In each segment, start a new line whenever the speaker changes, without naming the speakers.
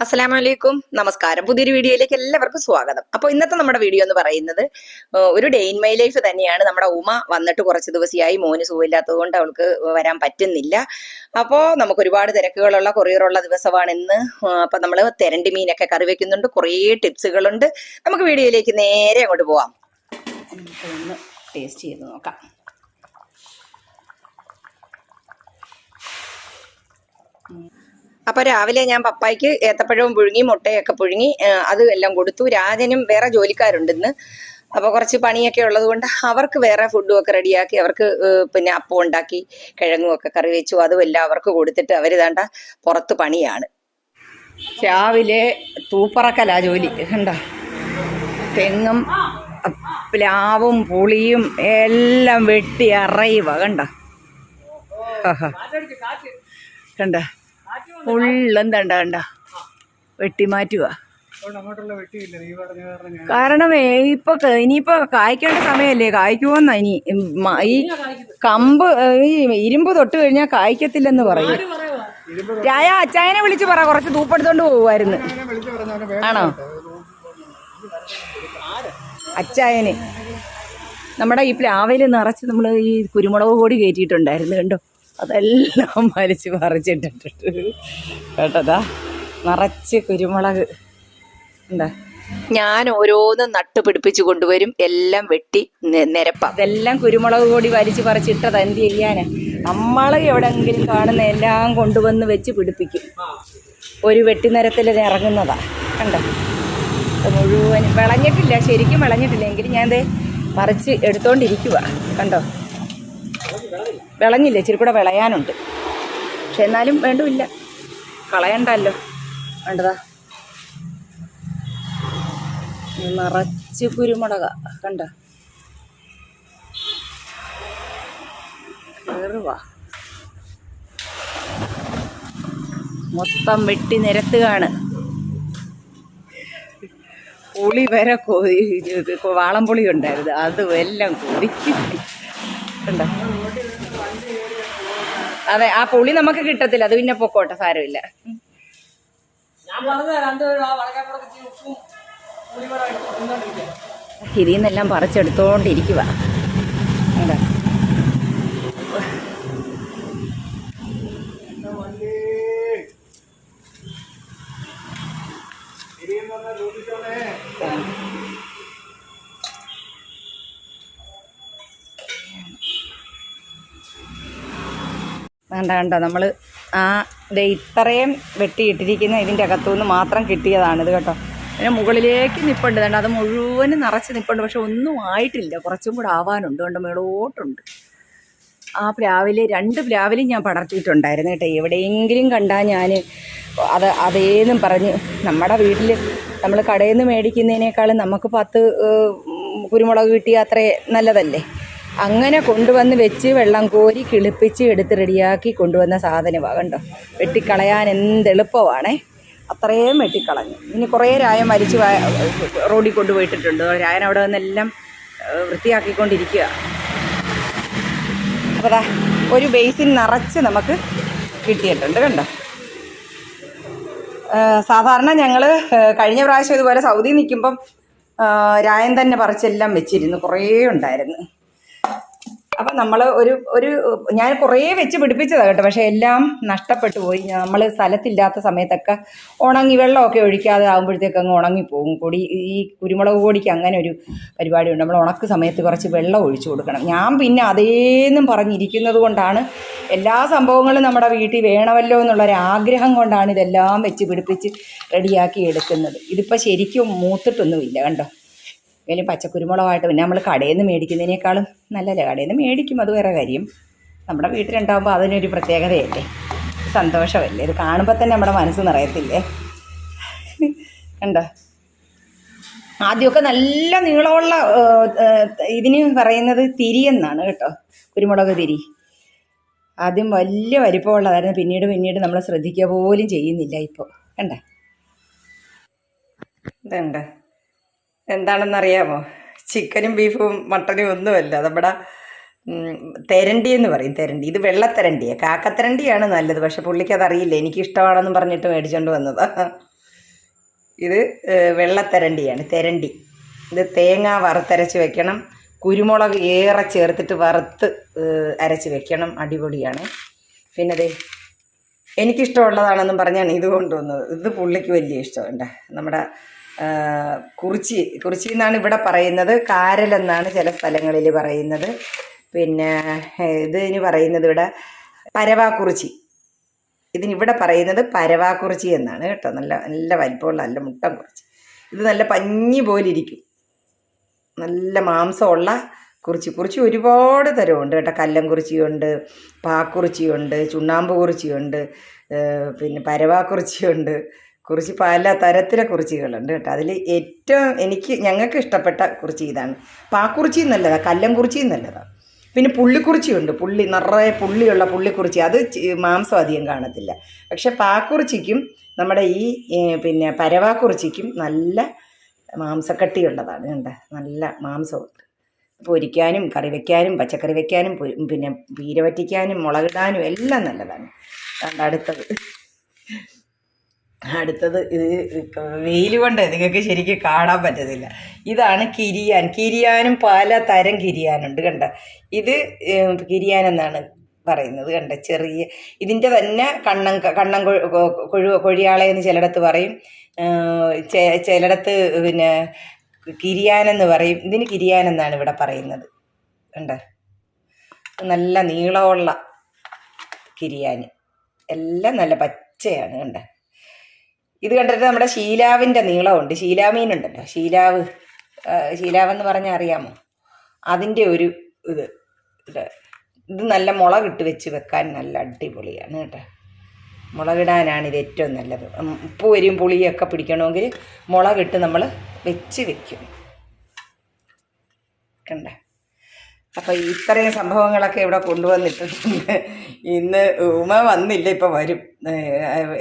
അസ്സലാമലൈക്കും, നമസ്കാരം. പുതിയൊരു വീഡിയോയിലേക്ക് എല്ലാവർക്കും സ്വാഗതം. അപ്പോൾ ഇന്നത്തെ നമ്മുടെ വീഡിയോ എന്ന് പറയുന്നത് ഒരു ഡേ ഇൻ മൈ ലൈഫ് തന്നെയാണ്. നമ്മുടെ ഉമ വന്നിട്ട് കുറച്ച് ദിവസമായി, മോന് സുഖമില്ലാത്തത് കൊണ്ട് അവൾക്ക് വരാൻ പറ്റുന്നില്ല. അപ്പോൾ നമുക്ക് ഒരുപാട് തിരക്കുകളുള്ള കൊറിയറുള്ള ദിവസമാണ് ഇന്ന്. അപ്പം നമ്മൾ തെരണ്ടി മീനൊക്കെ കറി വെക്കുന്നുണ്ട്, കുറേ ടിപ്സുകളുണ്ട്. നമുക്ക് വീഡിയോയിലേക്ക് നേരെ അങ്ങോട്ട് പോവാം. ഒന്ന് ടേസ്റ്റ് ചെയ്ത് നോക്കാം. അപ്പോൾ രാവിലെ ഞാൻ പപ്പായ്ക്ക് ഏത്തപ്പഴവും പുഴുങ്ങി മുട്ടയൊക്കെ പുഴുങ്ങി അത് എല്ലാം കൊടുത്തു. രാജനും വേറെ ജോലിക്കാരുണ്ട് ഇന്ന്. അപ്പോൾ കുറച്ച് പണിയൊക്കെ ഉള്ളത് കൊണ്ട് അവർക്ക് വേറെ ഫുഡും ഒക്കെ റെഡിയാക്കി, അവർക്ക് പിന്നെ അപ്പം ഉണ്ടാക്കി കിഴങ്ങും ഒക്കെ കറി വെച്ചു. അതും എല്ലാം അവർക്ക് കൊടുത്തിട്ട് അവർ ഇതാണ്ട പുറത്ത് പണിയാണ്. രാവിലെ തൂപ്പറക്കലാ ജോലി. കണ്ടോ, തെങ്ങും പ്ലാവും പുളിയും എല്ലാം വെട്ടി അറയുക. കണ്ടോ കണ്ട ഫുള്ളെന്താണ്ട കണ്ട വെട്ടി മാറ്റുക. കാരണം ഇനിയിപ്പോ കായ്ക്കേണ്ട സമയല്ലേ, കായ്ക്കുമെന്നാ. ഇനി ഈ കമ്പ് ഈ ഇരുമ്പ് തൊട്ട് കഴിഞ്ഞാൽ കായ്ക്കത്തില്ലെന്ന് പറയും. രായ അച്ചായനെ വിളിച്ചു പറ, കുറച്ച് തൂപ്പെടുത്തോണ്ട് പോകുമായിരുന്നു. ആണോ? അച്ചായന് നമ്മുടെ ഈ പ്ലാവിൽ നിറച്ച് നമ്മൾ ഈ കുരുമുളക് പൊടി കയറ്റിയിട്ടുണ്ടായിരുന്നു. കണ്ടോ, അതെല്ലാം വലിച്ച് പറിച്ചിട്ടിട്ട് കേട്ടതാ, നിറച്ച് കുരുമുളക് എന്താ. ഞാൻ ഓരോന്നും നട്ട് പിടിപ്പിച്ച് കൊണ്ടുവരും, എല്ലാം വെട്ടി നിരപ്പ. ഇതെല്ലാം കുരുമുളക് പൊടി വലിച്ച് പറിച്ചിട്ടതാ. എന്ത് ചെയ്യാനാ, നമ്മൾ എവിടെയെങ്കിലും കാണുന്ന എല്ലാം കൊണ്ടുവന്ന് വെച്ച് പിടിപ്പിക്കും. ഒരു വെട്ടിനിരത്തിൽ ഇറങ്ങുന്നതാ. കണ്ടോ, മുഴുവൻ വിളഞ്ഞിട്ടില്ല, ശരിക്കും വിളഞ്ഞിട്ടില്ല. എങ്കിലും ഞാൻ പറിച്ച് എടുത്തോണ്ടിരിക്കുക. കണ്ടോ, വിളഞ്ഞില്ല, ഇച്ചിരി കൂടെ വിളയാനുണ്ട്. പക്ഷെ എന്നാലും വേണ്ടുമില്ല, കളയണ്ടല്ലോ. വേണ്ടതാ, നിറച്ച് കുരുമുളക. കണ്ട, കയറുവാ. മൊത്തം വെട്ടി നിരത്തുകയാണ്. പുളി വരെ വാളംപുളി ഉണ്ടായിരുന്നു, അതും എല്ലാം കൊതിക്കും. കണ്ടോ, അതെ, ആ പുളി നമുക്ക് കിട്ടത്തില്ല, അത് പിന്നെ പൊക്കോട്ടെ, സാരമില്ല. ഇതിൽ നിന്നെല്ലാം പറിച്ചെടുത്തോണ്ടിരിക്കുക. കണ്ടോ, കണ്ടോ നമ്മൾ ഇത്രയും വെട്ടിയിട്ടിരിക്കുന്ന ഇതിൻ്റെ അകത്തുനിന്ന് മാത്രം കിട്ടിയതാണിത് കേട്ടോ. പിന്നെ മുകളിലേക്ക് നിപ്പുണ്ട്, കണ്ടോ, അത് മുഴുവനും നിറച്ച് നിപ്പുണ്ട്. പക്ഷെ ഒന്നും ആയിട്ടില്ല, കുറച്ചും കൂടെ ആവാനുണ്ട്. കണ്ടോ, മേളോട്ടുണ്ട്. ആ പ്ലാവിൽ 2 പ്ലാവിലും ഞാൻ പടർത്തിയിട്ടുണ്ടായിരുന്നു കേട്ടോ. എവിടെയെങ്കിലും കണ്ടാൽ ഞാൻ അതേന്നും പറഞ്ഞ്, നമ്മുടെ വീട്ടിൽ നമ്മൾ കടയിൽ നിന്ന് മേടിക്കുന്നതിനേക്കാളും നമുക്ക് 10 കുരുമുളക് കിട്ടിയാൽ അത്രേ നല്ലതല്ലേ. അങ്ങനെ കൊണ്ടുവന്ന് വെച്ച് വെള്ളം കോരി കിളിപ്പിച്ച് എടുത്ത് റെഡിയാക്കി കൊണ്ടുവന്ന സാധനമാണ്. കണ്ടോ, വെട്ടിക്കളയാൻ എന്തെളുപ്പമാണേ. അത്രയും വെട്ടിക്കളഞ്ഞു. ഇനി കുറേ രായം വലിച്ച് റോഡിൽ കൊണ്ടുപോയിട്ടിട്ടുണ്ട്. രായൻ അവിടെ നിന്നെല്ലാം വൃത്തിയാക്കിക്കൊണ്ടിരിക്കുക. അപ്പോൾ ദാ ഒരു ബേസിൻ നിറച്ച് നമുക്ക് കിട്ടിയിട്ടുണ്ട്. കണ്ടോ, സാധാരണ ഞങ്ങൾ കഴിഞ്ഞ പ്രാവശ്യം ഇതുപോലെ സൗദി നിൽക്കുമ്പം രായൻ തന്നെ പറിച്ചെല്ലാം വെച്ചിരുന്നു, കുറേ ഉണ്ടായിരുന്നു. അപ്പം നമ്മൾ ഞാൻ കുറേ വെച്ച് പിടിപ്പിച്ചതാണ് കേട്ടോ. പക്ഷേ എല്ലാം നഷ്ടപ്പെട്ടു പോയി. നമ്മൾ സ്ഥലത്തില്ലാത്ത സമയത്തൊക്കെ ഉണങ്ങി, വെള്ളമൊക്കെ ഒഴിക്കാതെ ആകുമ്പോഴത്തേക്ക് അങ്ങ് ഉണങ്ങിപ്പോകും പൊടി. ഈ കുരുമുളക് പൊടിക്ക് അങ്ങനെ ഒരു പരിപാടിയുണ്ട്, നമ്മൾ ഉണക്ക് സമയത്ത് കുറച്ച് വെള്ളം ഒഴിച്ചു കൊടുക്കണം. ഞാൻ പിന്നെ അതേന്നും പറഞ്ഞിരിക്കുന്നത് കൊണ്ടാണ്, എല്ലാ സംഭവങ്ങളും നമ്മുടെ വീട്ടിൽ വേണമല്ലോ എന്നുള്ളൊരാഗ്രഹം കൊണ്ടാണ് ഇതെല്ലാം വെച്ച് പിടിപ്പിച്ച് റെഡിയാക്കി എടുക്കുന്നത്. ഇതിപ്പോൾ ശരിക്കും മൂത്തിട്ടൊന്നുമില്ല. കണ്ടോ, അതിൽ പച്ചക്കുരുമുളകായിട്ട്. പിന്നെ നമ്മൾ കടയിൽ നിന്ന് മേടിക്കുന്നതിനേക്കാളും നല്ലല്ലേ, കടയിൽ നിന്ന് മേടിക്കും, അത് വേറെ കാര്യം. നമ്മുടെ വീട്ടിലുണ്ടാകുമ്പോൾ അതിനൊരു പ്രത്യേകതയല്ലേ, സന്തോഷമല്ലേ. ഇത് കാണുമ്പോൾ തന്നെ നമ്മുടെ മനസ്സ് നിറയത്തില്ലേ. കണ്ടോ, ആദ്യമൊക്കെ നല്ല നീളമുള്ള ഇതിന് പറയുന്നത് തിരിയെന്നാണ് കേട്ടോ, കുരുമുളക് തിരി. ആദ്യം വലിയ വലിപ്പമുള്ളതായിരുന്നു, പിന്നീട് നമ്മൾ ശ്രദ്ധിക്കുക പോലും ചെയ്യുന്നില്ല ഇപ്പോൾ. കണ്ടോ, ഇതുണ്ട്. എന്താണെന്നറിയാമോ, ചിക്കനും ബീഫും മട്ടനും ഒന്നുമല്ല, നമ്മുടെ തെരണ്ടി എന്ന് പറയും. തെരണ്ടി, ഇത് വെള്ളത്തെരണ്ടിയാണ്. കാക്കത്തെരണ്ടിയാണ് നല്ലത്. പക്ഷെ പുള്ളിക്ക് അതറിയില്ല, എനിക്കിഷ്ടമാണെന്നും പറഞ്ഞിട്ട് മേടിച്ചുകൊണ്ട് വന്നത്. ഇത് വെള്ളത്തരണ്ടിയാണ്, തെരണ്ടി. ഇത് തേങ്ങ വറുത്തരച്ച് വെക്കണം, കുരുമുളക് ഏറെ ചേർത്തിട്ട് വറുത്ത് അരച്ച് വെക്കണം, അടിപൊളിയാണ്. പിന്നെ ദേ എനിക്കിഷ്ടമുള്ളതാണെന്നും പറഞ്ഞാണ് ഇത് കൊണ്ടുവന്നത്. ഇത് പുള്ളിക്ക് വലിയ ഇഷ്ടമുണ്ട്. നമ്മുടെ കുറിച്ചി എന്നാണ് ഇവിടെ പറയുന്നത്, കാരലെന്നാണ് ചില സ്ഥലങ്ങളിൽ പറയുന്നത്. പിന്നെ ഇതിന് പറയുന്നത് ഇവിടെ പരവാക്കുറിച്ചി, ഇതിനിവിടെ പറയുന്നത് പരവാക്കുറിച്ചി എന്നാണ് കേട്ടോ. നല്ല നല്ല വലിപ്പമുള്ള നല്ല മുട്ടൻ കുറിച്ചി. ഇത് നല്ല പഞ്ഞി പോലിരിക്കും, നല്ല മാംസമുള്ള കുറിച്ചി ഒരുപാട് തരമുണ്ട് കേട്ടോ. കല്ലം കുറിച്ചിയുണ്ട്, പാക്കുറിച്ചിയുണ്ട്, ചുണ്ണാമ്പ് കുറിച്ചിയുണ്ട്, പിന്നെ പരവാക്കുറിച്ചിയുണ്ട്. കുറിച്ചി പല തരത്തിലെ കുറിച്ചികളുണ്ട് കേട്ടോ. അതിൽ ഏറ്റവും ഞങ്ങൾക്ക് ഇഷ്ടപ്പെട്ട കുറിച്ചി ഇതാണ്. പാക്കുറിച്ചിയും നല്ലതാണ്, കല്ലം കുറിച്ചിയും നല്ലതാണ്. പിന്നെ പുള്ളിക്കുറിച്ചിയുണ്ട്, നിറയെ പുള്ളിയുള്ള പുള്ളിക്കുറിച്ചി. അത് മാംസം അധികം കാണത്തില്ല. പക്ഷെ പാക്കുറിച്ചിക്കും നമ്മുടെ ഈ പിന്നെ പരവാക്കുറിച്ചിക്കും നല്ല മാംസക്കട്ടിയുള്ളതാണ് കണ്ടോ. നല്ല മാംസമുണ്ട്. പൊരിക്കാനും കറി വയ്ക്കാനും പച്ചക്കറി വയ്ക്കാനും പിന്നെ പീര വറ്റിക്കാനും മുളകിടാനും എല്ലാം നല്ലതാണ്. അടുത്തത് ഇത് വെയിൽ കൊണ്ട് നിങ്ങൾക്ക് ശരിക്കും കാണാൻ പറ്റത്തില്ല. ഇതാണ് കിരിയാനും പല തരം കിരിയാനുണ്ട് കണ്ട. ഇത് കിരിയാൻ എന്നാണ് പറയുന്നത് കണ്ട. ചെറിയ ഇതിൻ്റെ തന്നെ കണ്ണൻ കൊഴിയാളയെന്ന് ചിലയിടത്ത് പറയും, ചിലയിടത്ത് പിന്നെ കിരിയാനെന്ന് പറയും. ഇതിന് കിരിയാനെന്നാണ് ഇവിടെ പറയുന്നത് കണ്ട. നല്ല നീളമുള്ള കിരിയാൻ, എല്ലാം നല്ല പച്ചയാണ് കണ്ട. ഇത് കണ്ടിട്ട് നമ്മുടെ ശീലാവിൻ്റെ നീളമുണ്ട്. ശീലാമീനുണ്ടല്ലോ, ശീലാവെന്ന് പറഞ്ഞാൽ അറിയാമോ? അതിൻ്റെ ഒരു ഇത് നല്ല മുളകിട്ട് വെച്ച് വെക്കാൻ നല്ല അടിപൊളിയാണ് കേട്ടോ. മുളകിടാനാണ് ഇത് ഏറ്റവും നല്ലത്. ഉപ്പ് വരിയും പുളിയൊക്കെ പിടിക്കണമെങ്കിൽ മുളകിട്ട് നമ്മൾ വെച്ച് വെക്കും കണ്ട. അപ്പോൾ ഇത്രയും സംഭവങ്ങളൊക്കെ ഇവിടെ കൊണ്ടുവന്നിട്ടുണ്ട്. ഇന്ന് ഉമ വന്നില്ല, ഇപ്പോൾ വരും.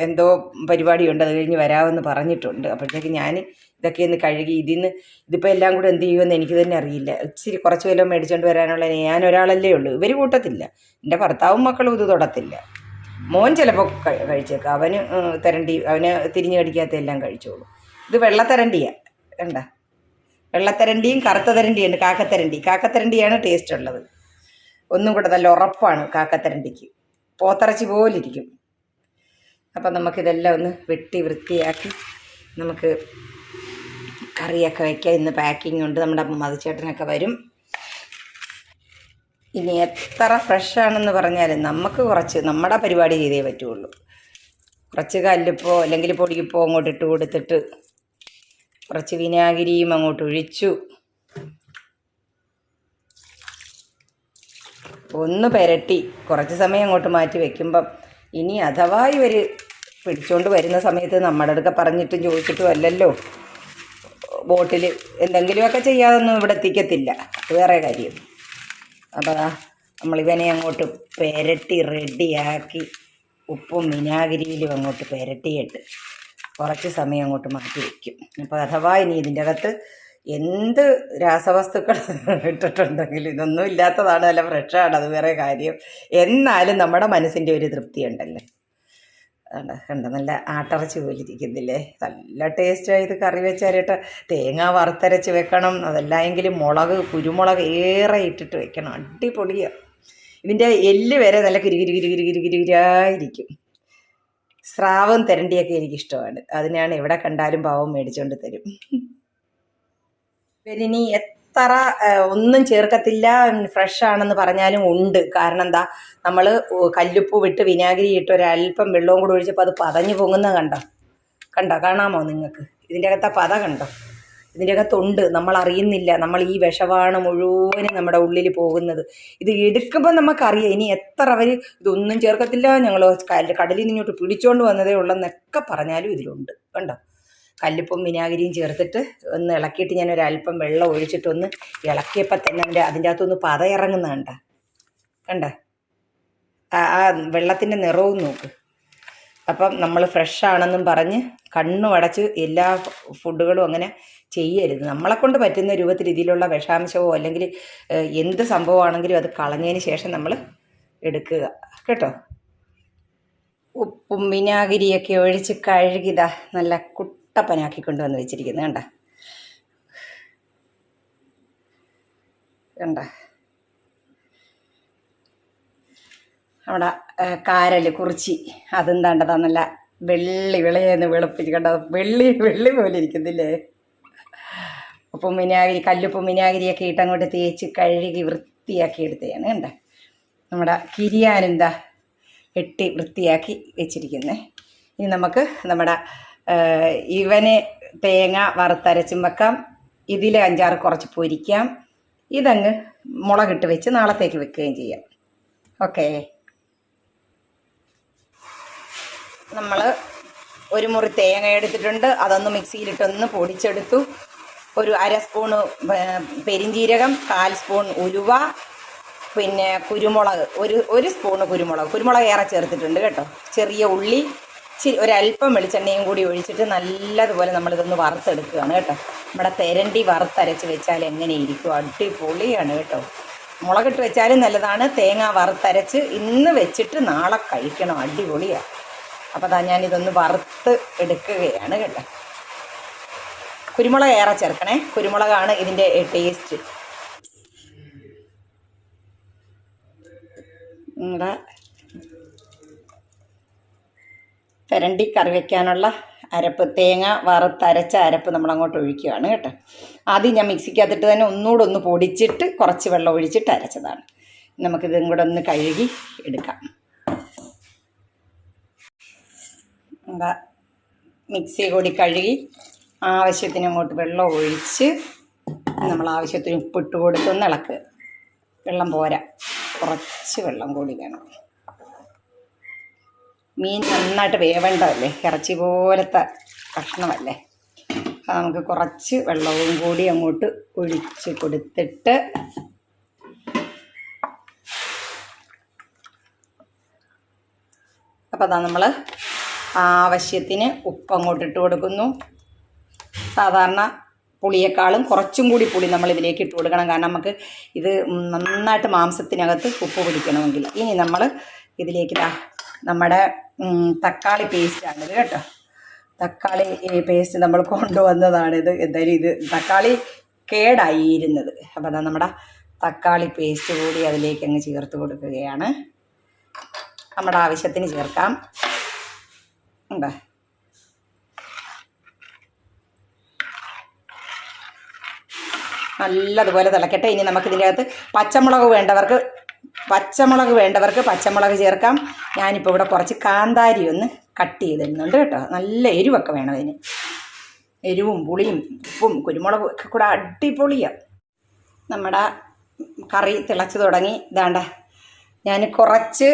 എന്തോ പരിപാടിയുണ്ട്, അത് കഴിഞ്ഞ് വരാമെന്ന് പറഞ്ഞിട്ടുണ്ട്. അപ്പോഴത്തേക്ക് ഞാൻ ഇതൊക്കെ ഒന്ന് കഴുകി ഇതിപ്പോൾ എല്ലാം കൂടെ എന്ത് ചെയ്യുമെന്ന് എനിക്ക് തന്നെ അറിയില്ല. ഇച്ചിരി കുറച്ച് വല്ലതും മേടിച്ചുകൊണ്ട് വരാനുള്ള ഞാൻ ഒരാളല്ലേ ഉള്ളൂ. ഇവർ കൂട്ടത്തില്ല, എൻ്റെ ഭർത്താവും മക്കളും ഇത് തൊടത്തില്ല. മോൻ ചിലപ്പോൾ കഴിച്ചേക്കാം, അവന് തിരിഞ്ഞു കടിക്കാത്ത എല്ലാം കഴിച്ചോളൂ. ഇത് വെള്ളത്തരണ്ടിയാണ് കണ്ട. വെള്ളത്തരണ്ടിയും കറുത്ത തരണ്ടിയുണ്ട്, കാക്കത്തരണ്ടിയാണ് ടേസ്റ്റ് ഉള്ളത്. ഒന്നും കൂടെ നല്ല ഉറപ്പാണ് കാക്കത്തരണ്ടിക്ക്, പോത്തിറച്ചി പോലിരിക്കും. അപ്പം നമുക്കിതെല്ലാം ഒന്ന് വെട്ടി വൃത്തിയാക്കി നമുക്ക് കറിയൊക്കെ വയ്ക്കാം. ഇന്ന് പാക്കിംഗ് ഉണ്ട്, നമ്മുടെ മധുചേട്ടനൊക്കെ വരും. ഇനി എത്ര ഫ്രഷാണെന്ന് പറഞ്ഞാലും നമുക്ക് കുറച്ച് നമ്മുടെ പരിപാടി ചെയ്തേ പറ്റുള്ളൂ. കുറച്ച് കല്ലുപ്പോ അല്ലെങ്കിൽ പൊടിയുപ്പോ അങ്ങോട്ട് ഇട്ട് കൊടുത്തിട്ട് കുറച്ച് വിനാഗിരിയും അങ്ങോട്ട് ഒഴിച്ചു ഒന്ന് പുരട്ടി കുറച്ച് സമയം അങ്ങോട്ട് മാറ്റി വെക്കുമ്പം ഇനി അഥവാ ഇവർ പിടിച്ചുകൊണ്ട് വരുന്ന സമയത്ത് നമ്മുടെ അടുക്ക പറഞ്ഞിട്ടും ചോദിച്ചിട്ടും അല്ലല്ലോ ബോട്ടിൽ എന്തെങ്കിലുമൊക്കെ ചെയ്യാതൊന്നും ഇവിടെ എത്തിക്കത്തില്ല, അത് വേറെ കാര്യം. അപ്പോൾ നമ്മളിവനെ അങ്ങോട്ട് പുരട്ടി റെഡിയാക്കി ഉപ്പും വിനാഗിരിയിലും അങ്ങോട്ട് പുരട്ടിയിട്ട് കുറച്ച് സമയം അങ്ങോട്ട് മാറ്റി വയ്ക്കും. അപ്പോൾ അഥവാ ഇനി ഇതിൻ്റെ അകത്ത് എന്ത് രാസവസ്തുക്കൾ ഇട്ടിട്ടുണ്ടെങ്കിലും ഇതൊന്നും ഇല്ലാത്തതാണ്, നല്ല ഫ്രഷാണ്, അത് വേറെ കാര്യം. എന്നാലും നമ്മുടെ മനസ്സിൻ്റെ ഒരു തൃപ്തി ഉണ്ടല്ലേ. കണ്ട നല്ല ആട്ടിറച്ചി പോലെ ഇരിക്കുന്നില്ലേ, നല്ല ടേസ്റ്റായി. ഇത് കറി വെച്ചാലിട്ട് തേങ്ങ വറുത്തരച്ച് വെക്കണം, അതല്ലായെങ്കിൽ കുരുമുളക് ഏറെ ഇട്ടിട്ട് വെക്കണം, അടിപൊളിയാണ്. ഇതിൻ്റെ എല്ല് വരെ നല്ല കിരികിരികിരികിരികിരികിരായിരിക്കും. സ്രാവും തെരണ്ടിയൊക്കെ എനിക്കിഷ്ടമാണ്, അതിനാണ് എവിടെ കണ്ടാലും പാവം മേടിച്ചുകൊണ്ട് തരും. ഇനി എത്ര ഒന്നും ചേർക്കത്തില്ല ഫ്രഷാണെന്ന് പറഞ്ഞാലും ഉണ്ട്. കാരണം എന്താ, നമ്മൾ കല്ലുപ്പ് വിട്ട് വിനാഗിരി ഇട്ട് ഒരല്പം വെള്ളവും കൂടി ഒഴിച്ചപ്പോൾ അത് പതഞ്ഞ് പൊങ്ങുന്ന കാണാമോ നിങ്ങൾക്ക്? ഇതിൻ്റെ അകത്ത് പത കണ്ടോ? ഇതിൻ്റെ അകത്തുണ്ട്, നമ്മൾ അറിയുന്നില്ല. നമ്മൾ ഈ വിഷവാണ് മുഴുവനും നമ്മുടെ ഉള്ളിൽ പോകുന്നത്. ഇത് എടുക്കുമ്പോൾ നമുക്കറിയാം. ഇനി എത്ര അവർ ഇതൊന്നും ചേർക്കത്തില്ല, ഞങ്ങൾ കടലിൽ നിന്ന് ഇങ്ങോട്ട് പിടിച്ചോണ്ട് വന്നതേ ഉള്ളെന്നൊക്കെ പറഞ്ഞാലും ഇതിലുണ്ട് കണ്ടോ. കല്ലുപ്പും വിനാഗിരിയും ചേർത്തിട്ട് ഒന്ന് ഇളക്കിയിട്ട് ഞാൻ ഒരല്പം വെള്ളം ഒഴിച്ചിട്ടൊന്ന് ഇളക്കിയപ്പോൾ തന്നെ അതിൻ്റെ അകത്തൊന്ന് പത ഇറങ്ങുന്ന കണ്ട ആ വെള്ളത്തിൻ്റെ നിറവും നോക്ക്. അപ്പം നമ്മൾ ഫ്രഷാണെന്നും പറഞ്ഞ് കണ്ണും അടച്ച് എല്ലാ ഫുഡുകളും അങ്ങനെ ചെയ്യരുത്. നമ്മളെക്കൊണ്ട് പറ്റുന്ന രൂപത്തിൽ ഇതിലുള്ള വിഷാംശമോ അല്ലെങ്കിൽ എന്ത് സംഭവമാണെങ്കിലും അത് കളഞ്ഞതിന് ശേഷം നമ്മൾ എടുക്കുക കേട്ടോ. ഉപ്പും വിനാഗിരിയൊക്കെ ഒഴിച്ച് കഴുകിതാ നല്ല കുട്ട കട്ടപ്പനാക്കി കൊണ്ടുവന്ന് വെച്ചിരിക്കുന്നത് കണ്ട കണ്ട അവിടെ കാരൽ കുറിച്ചി അതും താണ്ടതാ നല്ല വെള്ളി വിളയെന്ന് വെളുപ്പിച്ച് കണ്ട വെള്ളി വെള്ളി പോലെ ഇരിക്കുന്നില്ലേ. ഉപ്പും വിനാഗിരി കല്ലുപ്പും വിനാഗിരിയൊക്കെ ഇട്ട് അങ്ങോട്ട് തേച്ച് കഴുകി വൃത്തിയാക്കി എടുത്തതാണ് കണ്ട. നമ്മുടെ കിരിയാനെന്താ വെട്ടി വൃത്തിയാക്കി വെച്ചിരിക്കുന്നത്. ഇനി നമുക്ക് നമ്മുടെ ഇവന് തേങ്ങ വറുത്തരച്ചും വെക്കാം. ഇതിൽ 5-6 കുറച്ച് പൊരിക്കാം. ഇതങ്ങ് മുളകിട്ട് വെച്ച് നാളത്തേക്ക് വെക്കുകയും ചെയ്യാം. ഓക്കേ, നമ്മൾ ഒരു മുറി തേങ്ങ എടുത്തിട്ടുണ്ട്. അതൊന്ന് മിക്സിയിലിട്ടൊന്ന് പൊടിച്ചെടുത്തു. ഒരു 1/2 സ്പൂണ് പെരിഞ്ജീരകം, 1/4 സ്പൂൺ ഉലുവ, പിന്നെ കുരുമുളക്, ഒരു സ്പൂണ് കുരുമുളക് ഏറെ ചേർത്തിട്ടുണ്ട് കേട്ടോ. ചെറിയ ഉള്ളി, ഒരല്പം വെളിച്ചെണ്ണയും കൂടി ഒഴിച്ചിട്ട് നല്ലതുപോലെ നമ്മളിതൊന്ന് വറുത്തെടുക്കുകയാണ് കേട്ടോ. നമ്മുടെ തെരണ്ടി വറുത്തരച്ച് വെച്ചാൽ എങ്ങനെ ഇരിക്കും, അടിപൊളിയാണ് കേട്ടോ. മുളകിട്ട് വെച്ചാലും നല്ലതാണ്. തേങ്ങ വറുത്തരച്ച് ഇന്ന് വെച്ചിട്ട് നാളെ കഴിക്കണം, അടിപൊളിയാണ്. അപ്പോൾ അതാ ഞാനിതൊന്ന് വറുത്ത് എടുക്കുകയാണ് കേട്ടോ. കുരുമുളക് ഏറെ ചേർക്കണേ, കുരുമുളകാണ് ഇതിൻ്റെ ടേസ്റ്റ്. നമ്മുടെ തെരണ്ടി കറി വയ്ക്കാനുള്ള അരപ്പ്, തേങ്ങ വറുത്തരച്ച അരപ്പ് നമ്മളങ്ങോട്ട് ഒഴിക്കുകയാണ് കേട്ടോ. ആദ്യം ഞാൻ മിക്സിക്കകത്തിട്ട് തന്നെ ഒന്നുകൂടെ ഒന്ന് പൊടിച്ചിട്ട് കുറച്ച് വെള്ളം ഒഴിച്ചിട്ട് അരച്ചതാണ്. നമുക്കിതും കൂടെ ഒന്ന് കഴുകി എടുക്കാം. എന്താ മിക്സി കൂടി കഴുകി ആവശ്യത്തിന് അങ്ങോട്ട് വെള്ളം ഒഴിച്ച് നമ്മൾ ആവശ്യത്തിന് ഉപ്പിട്ട് കൊടുത്തൊന്ന് ഇളക്കുക. വെള്ളം പോരാ, കുറച്ച് വെള്ളം കൂടി വേണം. മീൻ നന്നായിട്ട് വേവേണ്ടതല്ലേ, ഇറച്ചി പോലത്തെ കഷ്ണമല്ലേ. അത് നമുക്ക് കുറച്ച് വെള്ളവും കൂടി അങ്ങോട്ട് ഒഴിച്ച് കൊടുത്തിട്ട് അപ്പോൾ അതാ നമ്മൾ ആവശ്യത്തിന് ഉപ്പ് അങ്ങോട്ട് ഇട്ട് കൊടുക്കുന്നു. സാധാരണ പുളിയേക്കാളും കുറച്ചും കൂടി പുളി നമ്മൾ ഇതിലേക്ക് ഇട്ട് കൊടുക്കണം, കാരണം നമുക്ക് ഇത് നന്നായിട്ട് മാംസത്തിനകത്ത് ഉപ്പ് പിടിക്കണമെങ്കിൽ. ഇനി നമ്മൾ ഇതിലേക്ക് നമ്മുടെ തക്കാളി പേസ്റ്റാണിത് കേട്ടോ. തക്കാളി പേസ്റ്റ് നമ്മൾ കൊണ്ടുവന്നതാണിത്. എന്തായാലും ഇത് തക്കാളി കേടായിരുന്നത്. അപ്പോൾ അതാ നമ്മുടെ തക്കാളി പേസ്റ്റ് കൂടി അതിലേക്ക് അങ്ങ് ചേർത്ത് കൊടുക്കുകയാണ്. നമ്മുടെ ആവശ്യത്തിന് ചേർക്കാം. എന്താ നല്ലതുപോലെ തിളക്കട്ടെ. ഇനി നമുക്കിതിൻ്റെ അകത്ത് പച്ചമുളക് വേണ്ടവർക്ക് പച്ചമുളക് ചേർക്കാം. ഞാനിപ്പോൾ ഇവിടെ കുറച്ച് കാന്താരി ഒന്ന് കട്ട് ചെയ്തിടുന്നുണ്ട് കേട്ടോ. നല്ല എരിവൊക്കെ വേണം അതിന്. എരിവും പുളിയും ഉപ്പും കുരുമുളകും ഒക്കെ കൂടെ അടിപൊളിയാണ്. നമ്മുടെ കറി തിളച്ച് തുടങ്ങി. ഇതാണ്ട ഞാൻ കുറച്ച്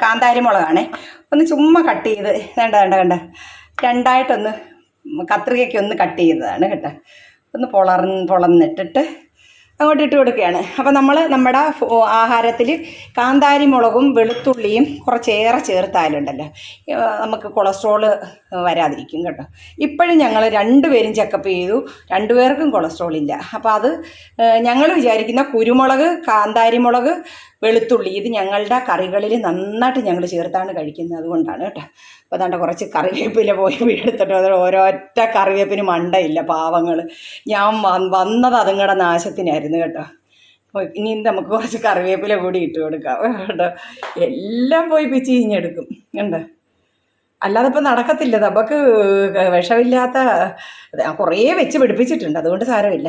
കാന്താരി മുളകാണേ ഒന്ന് ചുമ്മാ കട്ട് ചെയ്ത് കണ്ട രണ്ടായിട്ടൊന്ന് കത്രികയ്ക്കൊന്ന് കട്ട് ചെയ്തതാണ് കേട്ടോ. ഒന്ന് പൊളന്നിട്ടിട്ട് അങ്ങോട്ട് ഇട്ട് കൊടുക്കുകയാണ്. അപ്പോൾ നമ്മൾ നമ്മുടെ ആഹാരത്തിൽ കാന്താരി മുളകും വെളുത്തുള്ളിയും കുറച്ചേറെ ചേർത്താലുണ്ടല്ലോ നമുക്ക് കൊളസ്ട്രോള് വരാതിരിക്കും കേട്ടോ. ഇപ്പോഴും ഞങ്ങൾ 2 പേരും ചെക്കപ്പ് ചെയ്തു, 2 പേർക്കും കൊളസ്ട്രോൾ ഇല്ല. അപ്പോൾ അത് ഞങ്ങൾ വിചാരിക്കുന്ന കുരുമുളക്, കാന്താരി മുളക്, വെളുത്തുള്ളി ഇത് ഞങ്ങളുടെ കറികളിൽ നന്നായിട്ട് ഞങ്ങൾ ചേർത്താണ് കഴിക്കുന്നത്, അതുകൊണ്ടാണ് കേട്ടോ. അപ്പോൾ അതാണ്ട് കുറച്ച് കറിവേപ്പില പോയി എടുത്തിട്ട് ഓരോറ്റ കറിവേപ്പിന് മണ്ടയില്ല പാവങ്ങൾ. ഞാൻ വന്നത് അതുങ്ങളുടെ നാശത്തിനായിരുന്നു കേട്ടോ. ഇനി നമുക്ക് കുറച്ച് കറിവേപ്പില കൂടി ഇട്ട് കൊടുക്കാം കേട്ടോ. എല്ലാം പോയി പിച്ച് ചീഞ്ഞെടുക്കും കണ്ടോ. അല്ലാതെ ഇപ്പം നടക്കത്തില്ല. നമുക്ക് വിഷമില്ലാത്ത കുറേ വെച്ച് പിടിപ്പിച്ചിട്ടുണ്ട്, അതുകൊണ്ട് സാരമില്ല.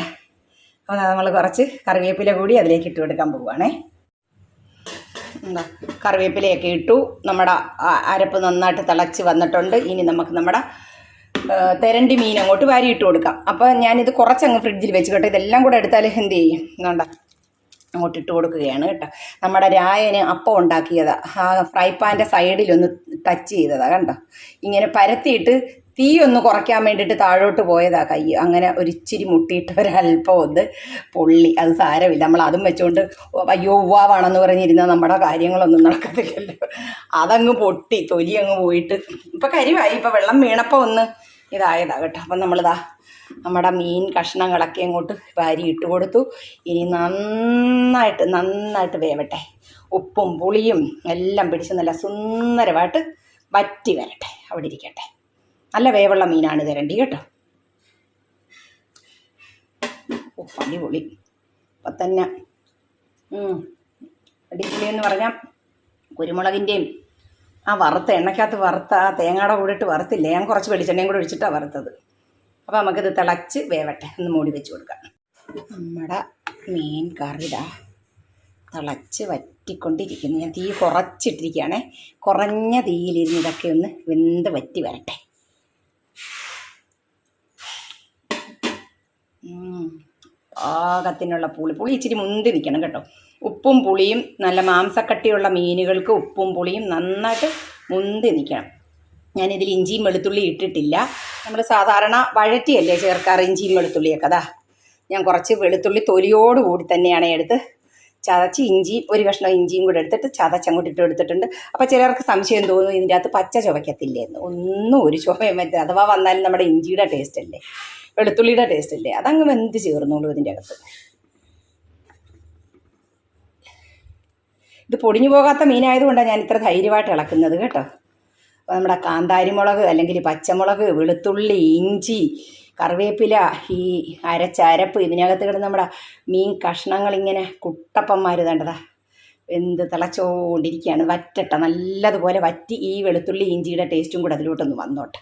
അപ്പോൾ നമ്മൾ കുറച്ച് കറിവേപ്പില കൂടി അതിലേക്ക് ഇട്ട് കൊടുക്കാൻ പോവുകയാണേ. എന്താ കറിവേപ്പിലയൊക്കെ ഇട്ടു. നമ്മുടെ അരപ്പ് നന്നായിട്ട് തിളച്ച് വന്നിട്ടുണ്ട്. ഇനി നമുക്ക് നമ്മുടെ തെരണ്ടി മീൻ അങ്ങോട്ട് വാരി ഇട്ട് കൊടുക്കാം. അപ്പോൾ ഞാനിത് കുറച്ചങ്ങ് ഫ്രിഡ്ജിൽ വെച്ച് കേട്ടോ. ഇതെല്ലാം കൂടെ എടുത്താൽ എന്ത് ചെയ്യും വേണ്ട അങ്ങോട്ട് ഇട്ട് കൊടുക്കുകയാണ് കേട്ടോ. നമ്മുടെ രായന് അപ്പം ഉണ്ടാക്കിയതാണ്. ആ ഫ്രൈ പാൻ്റെ സൈഡിലൊന്ന് ടച്ച് ചെയ്തതാണ് കണ്ടോ. ഇങ്ങനെ പരത്തിയിട്ട് തീ ഒന്ന് കുറയ്ക്കാൻ വേണ്ടിയിട്ട് താഴോട്ട് പോയതാണ് കൈ. അങ്ങനെ ഒരിച്ചിരി മുട്ടിയിട്ട് ഒരല്പം ഒന്ന് പൊള്ളി. അത് സാരമില്ല, നമ്മൾ അതും വെച്ചുകൊണ്ട് അയ്യോ ഉവ്വാവാണെന്ന് പറഞ്ഞിരുന്നാൽ നമ്മുടെ കാര്യങ്ങളൊന്നും നടക്കത്തില്ലല്ലോ. അതങ്ങ് പൊട്ടി തൊലി അങ്ങ് പോയിട്ട് ഇപ്പം കരിവായി. ഇപ്പം വെള്ളം വീണപ്പോൾ ഒന്ന് ഇതായതാണ് കേട്ടോ. അപ്പം നമ്മളിതാ നമ്മുടെ മീൻ കഷ്ണങ്ങളൊക്കെ അങ്ങോട്ട് വാരി ഇട്ട് കൊടുത്തു. ഇനി നന്നായിട്ട് വേവട്ടെ. ഉപ്പും പുളിയും എല്ലാം പിടിച്ച് നല്ല സുന്ദരമായിട്ട് വറ്റി വരട്ടെ. അവിടെ ഇരിക്കട്ടെ. നല്ല വേവുള്ള മീനാണ് തരണ്ടി കേട്ടോ. അടിപൊളി. അപ്പം തന്നെ അടിപൊളി എന്ന് പറഞ്ഞാൽ കുരുമുളകിൻ്റെയും ആ വറുത്ത എണ്ണയ്ക്കകത്ത് വറുത്ത ആ തേങ്ങയുടെ കൂടെ ഇട്ട് വറുത്തില്ലേ, ഞാൻ കുറച്ച് വെളിച്ചെണ്ണയും കൂടെ ഒഴിച്ചിട്ടാണ് വറുത്തത്. അപ്പോൾ നമുക്കിത് തിളച്ച് വേവട്ടെ, ഒന്ന് മൂടി വെച്ച് കൊടുക്കാം. നമ്മുടെ മീൻ കറിടാ തിളച്ച് വറ്റിക്കൊണ്ടിരിക്കുന്നു. ഞാൻ തീ കുറച്ചിട്ടിരിക്കുകയാണേ. കുറഞ്ഞ തീയിലിരുന്ന് ഇതൊക്കെ ഒന്ന് വെന്ത് വറ്റി വരട്ടെ. പാകത്തിനുള്ള പുളി ഇച്ചിരി മുന്തി നിൽക്കണം കേട്ടോ. ഉപ്പും പുളിയും നല്ല മാംസക്കട്ടിയുള്ള മീനുകൾക്ക് ഉപ്പും പുളിയും നന്നായിട്ട് മുന്തി നിൽക്കണം. ഞാനിതിൽ ഇഞ്ചിയും വെളുത്തുള്ളി ഇട്ടിട്ടില്ല. നമ്മൾ സാധാരണ വഴറ്റിയല്ലേ ചേർക്കാറ് ഇഞ്ചിയും വെളുത്തുള്ളിയൊക്കെ. അതാ ഞാൻ കുറച്ച് വെളുത്തുള്ളി തൊലിയോട് കൂടി തന്നെയാണ് എടുത്ത് ചതച്ച് ഒരു കഷ്ണം ഇഞ്ചിയും കൂടെ എടുത്തിട്ട് ചതച്ചങ്ങോട്ട് ഇട്ട് എടുത്തിട്ടുണ്ട്. അപ്പോൾ ചിലർക്ക് സംശയം തോന്നും ഇതിൻ്റെ അകത്ത് പച്ച ചുവയ്ക്കത്തില്ലേന്ന്. ഒന്നും ഒരു ചുവയും പറ്റില്ല. അഥവാ വന്നാലും നമ്മുടെ ഇഞ്ചിയുടെ ടേസ്റ്റ് അല്ലേ, വെളുത്തുള്ളിയുടെ ടേസ്റ്റ് അല്ലേ, അതങ്ങ് വെന്ത് ചേർന്നോളൂ ഇതിൻ്റെ അകത്ത്. ഇത് പൊടിഞ്ഞു പോകാത്ത മീനായതുകൊണ്ടാണ് ഞാൻ ഇത്ര ധൈര്യമായിട്ട് ഇളക്കുന്നത് കേട്ടോ. അപ്പോൾ നമ്മുടെ കാന്താരിമുളക് അല്ലെങ്കിൽ പച്ചമുളക്, വെളുത്തുള്ളി, ഇഞ്ചി, കറിവേപ്പില, ഈ അരപ്പ് ഇതിനകത്ത് കിടന്ന് നമ്മുടെ മീൻ കഷ്ണങ്ങളിങ്ങനെ കുട്ടപ്പന്മാർ തേണ്ടതാ എന്ത് തിളച്ചുകൊണ്ടിരിക്കുകയാണ്. വറ്റട്ടെ, നല്ലതുപോലെ വറ്റി ഈ വെളുത്തുള്ളി ഇഞ്ചിയുടെ ടേസ്റ്റും കൂടെ അതിലോട്ടൊന്ന് വന്നോട്ടെ.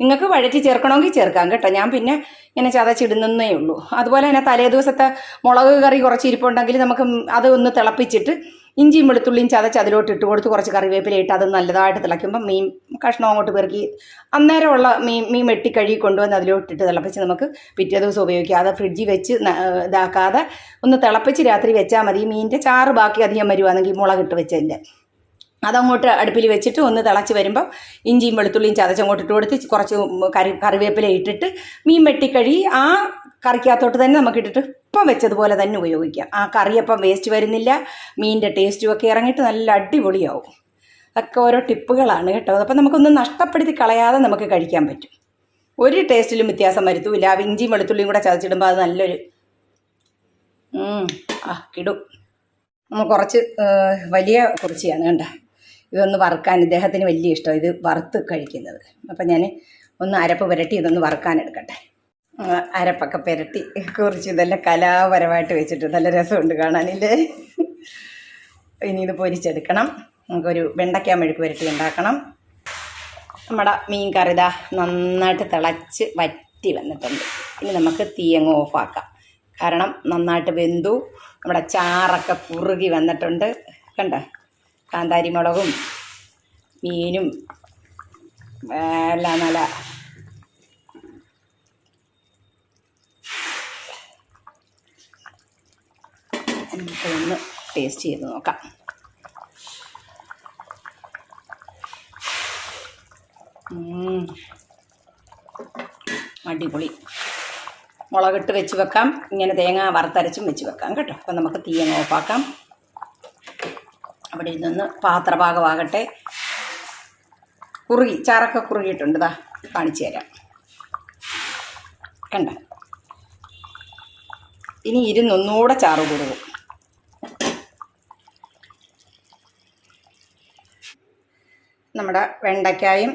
നിങ്ങൾക്ക് വഴറ്റി ചേർക്കണമെങ്കിൽ ചേർക്കാം കേട്ടോ. ഞാൻ പിന്നെ ഇങ്ങനെ ചതച്ചിടുന്നേ ഉള്ളൂ. അതുപോലെ തന്നെ തലേ ദിവസത്തെ മുളക് കറി കുറച്ച് ഇരിപ്പുണ്ടെങ്കിൽ നമുക്ക് അത് ഒന്ന് തിളപ്പിച്ചിട്ട് ഇഞ്ചിയും വെളുത്തുള്ളിയും ചതച്ച് അതിലോട്ട് ഇട്ട് കൊടുത്ത് കുറച്ച് കറിവേപ്പില ഇട്ട് അത് നല്ലതായിട്ട് തിളയ്ക്കുമ്പോൾ മീൻ കഷ്ണം അങ്ങോട്ട് പെറുക്കി അന്നേരമുള്ള മീൻ വെട്ടി കഴുകി കൊണ്ടുവന്ന് അതിലോട്ടിട്ട് തിളപ്പിച്ച് നമുക്ക് പിറ്റേ ദിവസം ഉപയോഗിക്കാം. അത് ഫ്രിഡ്ജിൽ വെച്ച് ഇതാക്കാതെ ഒന്ന് തിളപ്പിച്ച് രാത്രി വെച്ചാൽ മതി. മീനിൻ്റെ ചാറ് ബാക്കി അധികം വരുവാണെങ്കിൽ മുളകിട്ട് വെച്ചതിൻ്റെ അതങ്ങോട്ട് അടുപ്പിൽ വെച്ചിട്ട് ഒന്ന് തിളച്ച് വരുമ്പോൾ ഇഞ്ചിയും വെളുത്തുള്ളിയും ചതച്ചങ്ങോട്ട് ഇട്ട് കൊടുത്ത് കുറച്ച് കറിവേപ്പില ഇട്ടിട്ട് മീൻ വെട്ടിക്കഴുകി ആ കറിക്കകത്തോട്ട് തന്നെ നമുക്ക് ഇട്ടിട്ട് ഇപ്പം വെച്ചതുപോലെ തന്നെ ഉപയോഗിക്കാം. ആ കറിയപ്പം വേസ്റ്റ് വരുന്നില്ല, മീനിൻ്റെ ടേസ്റ്റും ഒക്കെ ഇറങ്ങിയിട്ട് നല്ല അടിപൊളിയാവും. അതൊക്കെ ഓരോ ടിപ്പുകളാണ് കേട്ടോ. അപ്പം നമുക്കൊന്നും നഷ്ടപ്പെടുത്തി കളയാതെ നമുക്ക് കഴിക്കാൻ പറ്റും. ഒരു ടേസ്റ്റിലും വ്യത്യാസം വരുത്തുമില്ല. ഇഞ്ചിയും വെളുത്തുള്ളിയും കൂടെ ചതച്ചിടുമ്പോൾ അത് നല്ലൊരു കിടും. നമ്മൾ കുറച്ച് വലിയ കുറിച്ചിയാണ് കണ്ടോ. ഇതൊന്ന് വറുക്കാൻ ഇദ്ദേഹത്തിന് വലിയ ഇഷ്ടം ഇത് വറുത്ത് കഴിക്കുന്നത്. അപ്പം ഞാൻ ഒന്ന് അരപ്പ് പുരട്ടി ഇതൊന്ന് വറുക്കാൻ എടുക്കട്ടെ. അരപ്പൊക്കെ പുരട്ടി കുറിച്ച് ഇതെല്ലാം കലാപരമായിട്ട് വെച്ചിട്ട് നല്ല രസമുണ്ട് കാണാനില്ലേ. ഇനി ഇത് പൊരിച്ചെടുക്കണം. നമുക്കൊരു വെണ്ടയ്ക്ക മെഴുക്ക് പുരട്ടി ഉണ്ടാക്കണം. നമ്മുടെ മീൻ കറിതാ നന്നായിട്ട് തിളച്ച് വറ്റി വന്നിട്ടുണ്ട്. ഇനി നമുക്ക് തീയങ്ങ് ഓഫാക്കാം. കാരണം നന്നായിട്ട് വെന്തു. നമ്മുടെ ചാറൊക്കെ കുറുകി വന്നിട്ടുണ്ട് കണ്ടോ. കാന്താരി മുളകും മീനും എല്ലാം നല്ല നമുക്കൊന്ന് ടേസ്റ്റ് ചെയ്ത് നോക്കാം. അടിപൊളി. മുളകിട്ട് വെച്ച് വെക്കാം, ഇങ്ങനെ തേങ്ങ വറുത്തരച്ചും വെച്ച് വെക്കാം കേട്ടോ. അപ്പം നമുക്ക് തീയങ്ങ് ഓഫാക്കാം. അവിടെ ഇരുന്നൊന്ന് പാത്രഭാഗമാകട്ടെ. കുറുകി ചാറൊക്കെ കുറുകിയിട്ടുണ്ട്. ഇതാ കാണിച്ചു തരാം കണ്ട. ഇനി ഇരുന്നൊന്നുകൂടെ ചാറ് കുറുകും. നമ്മുടെ വെണ്ടയ്ക്കായും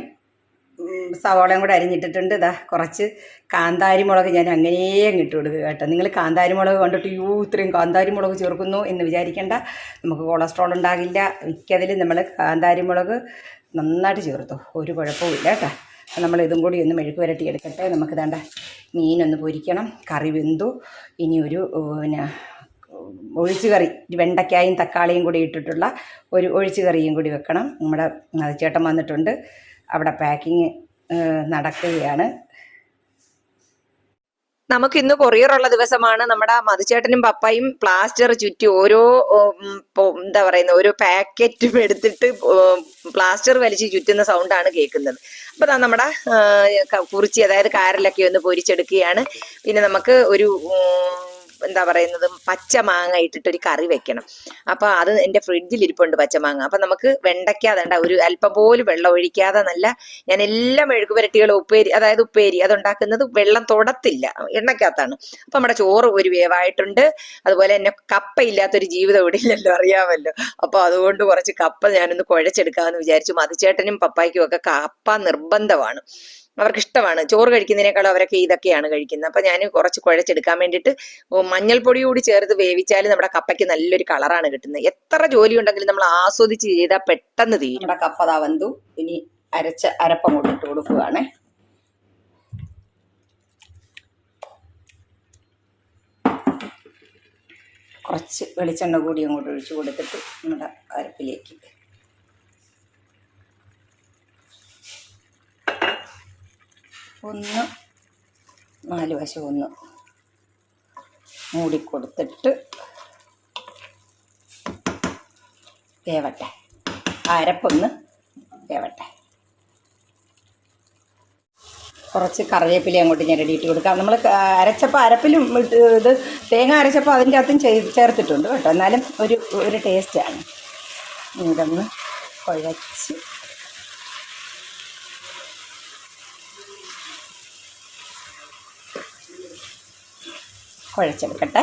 സവാളയും കൂടെ അരിഞ്ഞിട്ടിട്ടുണ്ട്. ഇതാ കുറച്ച് കാന്താരി മുളക് ഞാൻ അങ്ങനെ ഇട്ട് കൊടുക്കുക കേട്ടോ. നിങ്ങൾ കാന്താരി മുളക് കണ്ടിട്ട് ഇത്രയും കാന്താരി മുളക് ചേർക്കുന്നു എന്ന് വിചാരിക്കേണ്ട. നമുക്ക് കൊളസ്ട്രോൾ ഉണ്ടാകില്ല. മിക്കതിലും നമ്മൾ കാന്താരി മുളക് നന്നായിട്ട് ചേർത്തു, ഒരു കുഴപ്പമില്ല കേട്ടോ. നമ്മൾ ഇതും കൂടി ഒന്ന് മെഴുക്ക് പുരട്ടി എടുക്കട്ടെ. നമുക്ക് വേണ്ട മീനൊന്ന് പൊരിക്കണം. കറി വെന്തു. ഇനി ഒരു ഒഴിച്ചു കറി, വെണ്ടയ്ക്കായും തക്കാളിയും കൂടി ഇട്ടിട്ടുള്ള ഒരു ഒഴിച്ചു കറിയും കൂടി വെക്കണം. നമ്മുടെ ചേട്ടൻ വന്നിട്ടുണ്ട്, അവിടെ പാക്കിങ് നടക്കുകയാണ്. നമുക്ക് ഇന്ന് കൊറിയറുള്ള ദിവസമാണ്. നമ്മുടെ മധുചേട്ടനും പപ്പായും പ്ലാസ്റ്റർ ചുറ്റി ഓരോ എന്താ പറയുന്നത് ഓരോ പാക്കറ്റും എടുത്തിട്ട് പ്ലാസ്റ്റർ വലിച്ച് ചുറ്റുന്ന സൗണ്ടാണ് കേൾക്കുന്നത്. അപ്പൊ നമ്മുടെ കുറിച്ചി അതായത് കാരലൊക്കെ ഒന്ന് പൊരിച്ചെടുക്കുകയാണ്. പിന്നെ നമുക്ക് ഒരു എന്താ പറയുന്നത് പച്ചമാങ്ങ ഇട്ടിട്ടൊരു കറി വെക്കണം. അപ്പൊ അത് എൻ്റെ ഫ്രിഡ്ജിൽ ഇരിപ്പുണ്ട് പച്ചമാങ്ങ. അപ്പൊ നമുക്ക് വെണ്ടയ്ക്കാതെ ഒരു അല്പം പോലും വെള്ളം ഒഴിക്കാതെ നല്ല ഞാൻ എല്ലാ മെഴുക്ക് പുരട്ടികളും ഉപ്പേരി അതുണ്ടാക്കുന്നത് വെള്ളം തൊടത്തില്ല, എണ്ണയ്ക്കകത്താണ്. അപ്പൊ നമ്മുടെ ചോറ് ഒരു വേവായിട്ടുണ്ട്. അതുപോലെ തന്നെ കപ്പ ഇല്ലാത്തൊരു ജീവിതം ഇവിടെ ഇല്ലല്ലോ, അറിയാമല്ലോ. അപ്പൊ അതുകൊണ്ട് കുറച്ച് കപ്പ ഞാനൊന്ന് കുഴച്ചെടുക്കാമെന്ന് വിചാരിച്ചു. മധുചേട്ടനും പപ്പായ്ക്കും ഒക്കെ കപ്പ നിർബന്ധമാണ്. അവർക്ക് ഇഷ്ടമാണ്. ചോറ് കഴിക്കുന്നതിനേക്കാളും അവരൊക്കെ ഇതൊക്കെയാണ് കഴിക്കുന്നത്. അപ്പം ഞാൻ കുറച്ച് കുഴച്ചെടുക്കാൻ വേണ്ടിയിട്ട് മഞ്ഞൾപ്പൊടി കൂടി ചേർത്ത് വേവിച്ചാൽ നമ്മുടെ കപ്പയ്ക്ക് നല്ലൊരു കളറാണ് കിട്ടുന്നത്. എത്ര ജോലി ഉണ്ടെങ്കിലും നമ്മൾ ആസ്വദിച്ച് ചെയ്താൽ പെട്ടെന്ന് തീരും. നമ്മുടെ കപ്പ ദാ വെന്തു. ഇനി അരപ്പം കൊണ്ട് ഇട്ട് കൊടുക്കുകയാണേ. കുറച്ച് വെളിച്ചെണ്ണ കൂടി അങ്ങോട്ട് ഒഴിച്ച് കൊടുത്തിട്ട് നമ്മുടെ അരപ്പിലേക്ക് ഒന്ന് 4 വശം ഒന്ന് മൂടിക്കൊടുത്തിട്ട് വേവട്ടെ. അരപ്പൊന്ന് വേവട്ടെ. കുറച്ച് കറിവേപ്പില അങ്ങോട്ട് ഞെരടിയിട്ട് കൊടുക്കാം. നമ്മൾ അരച്ചപ്പോൾ അരപ്പിലും ഇത് തേങ്ങ അരച്ചപ്പോൾ അതിൻ്റെ അകത്തും ചേർത്തിട്ടുണ്ട് കേട്ടോ. എന്നാലും ഒരു ടേസ്റ്റാണ്. ഇതൊന്ന് കുഴച്ചെടുക്കട്ടെ.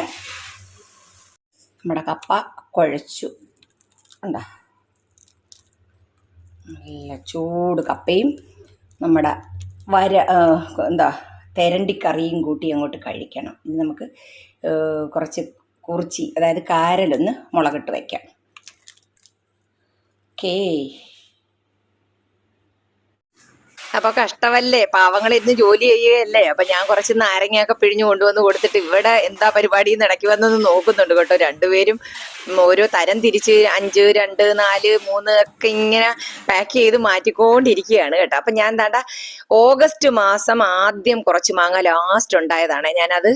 നമ്മുടെ കപ്പ കുഴച്ചു. എന്താ നല്ല ചൂട് കപ്പയും നമ്മുടെ തെരണ്ടിക്കറിയും കൂട്ടി അങ്ങോട്ട് കഴിക്കണം. ഇനി നമുക്ക് കുറച്ച് കുറിച്ചി, അതായത് കാരലൊന്ന് മുളകിട്ട് വയ്ക്കാം. ഓക്കേ. അപ്പൊ കഷ്ടമല്ലേ, പാവങ്ങൾ ഇന്ന് ജോലി ചെയ്യുകയല്ലേ. അപ്പൊ ഞാൻ കുറച്ച് നാരങ്ങയൊക്കെ പിഴിഞ്ഞു കൊണ്ടുവന്ന് കൊടുത്തിട്ട് ഇവിടെ എന്താ പരിപാടി ഇടയ്ക്ക് വന്നൊന്ന് നോക്കുന്നുണ്ട് കേട്ടോ. രണ്ടുപേരും ഓരോ തരം തിരിച്ച് 5, 2, 4, 3 ഒക്കെ ഇങ്ങനെ പാക്ക് ചെയ്ത് മാറ്റിക്കൊണ്ടിരിക്കുകയാണ് കേട്ടോ. അപ്പൊ ഞാൻ എന്താ ഓഗസ്റ്റ് മാസം ആദ്യം കുറച്ച് മാങ്ങ ലാസ്റ്റ് ഉണ്ടായതാണ്. ഞാനത്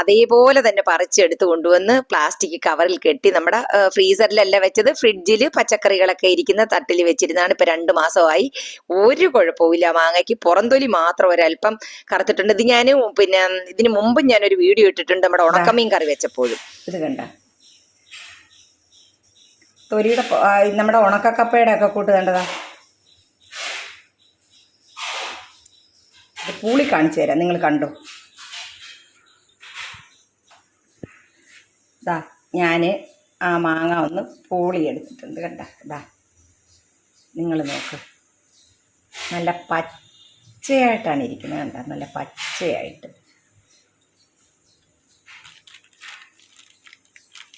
അതേപോലെ തന്നെ പറിച്ചെടുത്ത് കൊണ്ടുവന്ന് പ്ലാസ്റ്റിക് കവറിൽ കെട്ടി നമ്മുടെ ഫ്രീസറിലല്ല വെച്ചത്, ഫ്രിഡ്ജിൽ പച്ചക്കറികളൊക്കെ ഇരിക്കുന്ന തട്ടിൽ വെച്ചിരുന്നാണ്. ഇപ്പൊ 2 മാസമായി. ഒരു കുഴപ്പമില്ല. മാങ്ങയ്ക്ക് പുറംതൊലി മാത്രം ഒരല്പം കറുത്തിട്ടുണ്ട്. ഇത് ഞാൻ ഇതിന് മുമ്പ് ഞാനൊരു വീഡിയോ ഇട്ടിട്ടുണ്ട് നമ്മുടെ ഉണക്കമീൻ കറി വെച്ചപ്പോഴും. ഇത് കണ്ട തൊലിയുടെ നമ്മുടെ ഉണക്കക്കപ്പയുടെ ഒക്കെ കൂട്ട് കണ്ടതാ. ഇത് പൂളി കാണിച്ചു തരാം, നിങ്ങൾ കണ്ടോ. ഇതാ ഞാൻ ആ മാങ്ങ ഒന്ന് പൂളി എടുത്തിട്ടുണ്ട് കണ്ട. ഇതാ നിങ്ങൾ നോക്ക്, നല്ല പച്ചയായിട്ടാണ് ഇരിക്കുന്നത് കണ്ട. നല്ല പച്ചയായിട്ട്